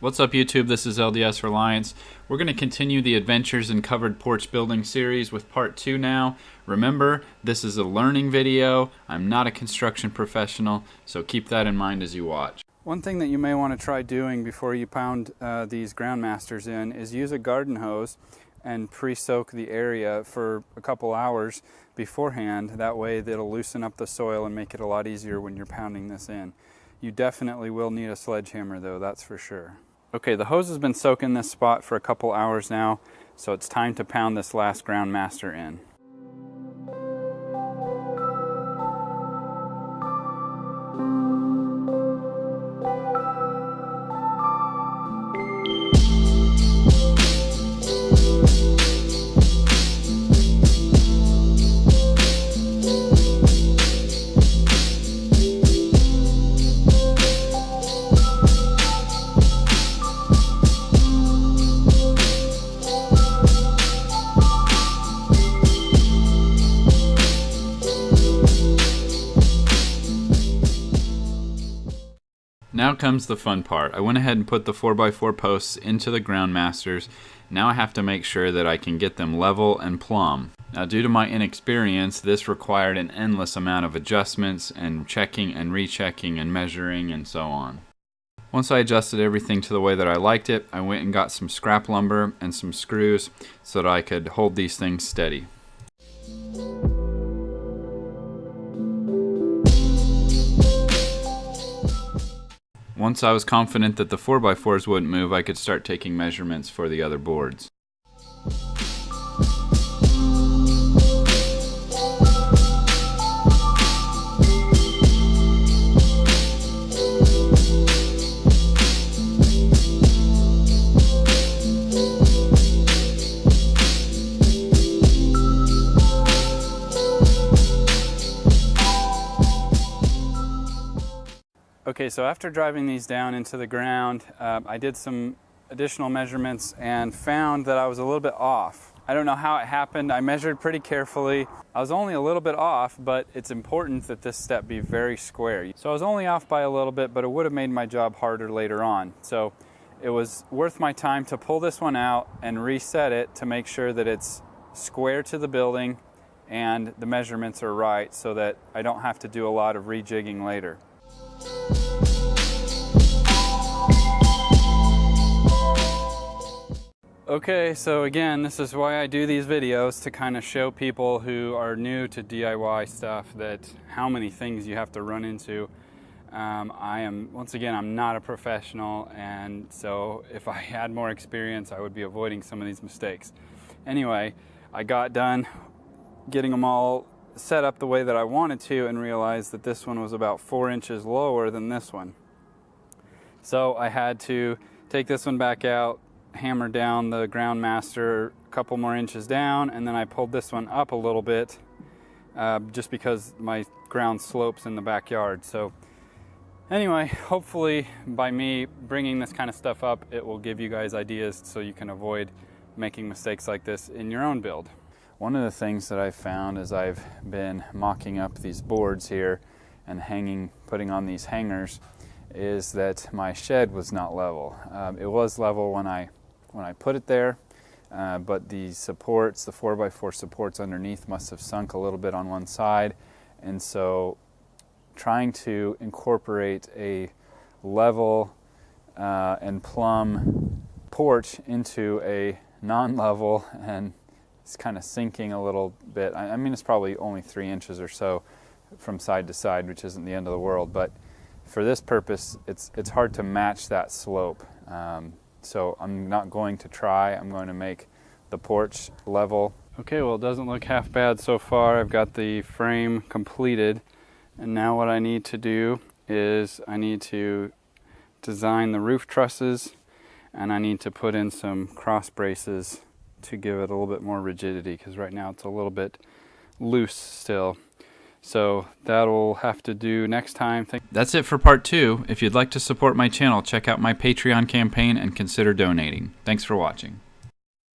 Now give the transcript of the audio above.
What's up YouTube, this is LDS Reliance. We're going to continue the Adventures in Covered Porch Building series with part 2 now. Remember, this is a learning video. I'm not a construction professional, so keep that in mind as you watch. One thing that you may want to try doing before you pound these ground masters in is use a garden hose and pre-soak the area for a couple hours beforehand. That way it'll loosen up the soil and make it a lot easier when you're pounding this in. You definitely will need a sledgehammer though, that's for sure. Okay, the hose has been soaking this spot for a couple hours now, so it's time to pound this last ground master in. Now comes the fun part. I went ahead and put the 4x4 posts into the ground masters. Now I have to make sure that I can get them level and plumb. Now due to my inexperience, this required an endless amount of adjustments and checking and rechecking and measuring and so on. Once I adjusted everything to the way that I liked it, I went and got some scrap lumber and some screws so that I could hold these things steady. Once I was confident that the 4x4s wouldn't move, I could start taking measurements for the other boards. Okay, so after driving these down into the ground, I did some additional measurements and found that I was a little bit off. I don't know how it happened. I measured pretty carefully. I was only a little bit off, but it's important that this step be very square. So I was only off by a little bit, but it would have made my job harder later on. So it was worth my time to pull this one out and reset it to make sure that it's square to the building and the measurements are right so that I don't have to do a lot of rejigging later. Okay, so again, this is why I do these videos, to kind of show people who are new to DIY stuff that how many things you have to run into. Once again, I'm not a professional, and so if I had more experience, I would be avoiding some of these mistakes. Anyway, I got done getting them all set up the way that I wanted to and realized that this one was about 4 inches lower than this one. So I had to take this one back out, hammer down the ground master a couple more inches down, and then I pulled this one up a little bit just because my ground slopes in the backyard. So anyway, hopefully by me bringing this kind of stuff up, it will give you guys ideas so you can avoid making mistakes like this in your own build. One of the things that I've found as I've been mocking up these boards here and putting on these hangers is that my shed was not level. It was level when I put it there, but the supports, the 4x4 supports underneath must have sunk a little bit on one side, and so trying to incorporate a level and plumb porch into a non-level, and it's kind of sinking a little bit. I mean, it's probably only 3 inches or so from side to side, which isn't the end of the world, but for this purpose, it's hard to match that slope. So I'm not going to try. I'm going to make the porch level. Okay, well, it doesn't look half bad so far. I've got the frame completed, and now what I need to do is I need to design the roof trusses, and I need to put in some cross braces to give it a little bit more rigidity, because right now it's a little bit loose still. So that'll have to do next time. That's it for part 2. If you'd like to support my channel, check out my Patreon campaign and consider donating. Thanks for watching.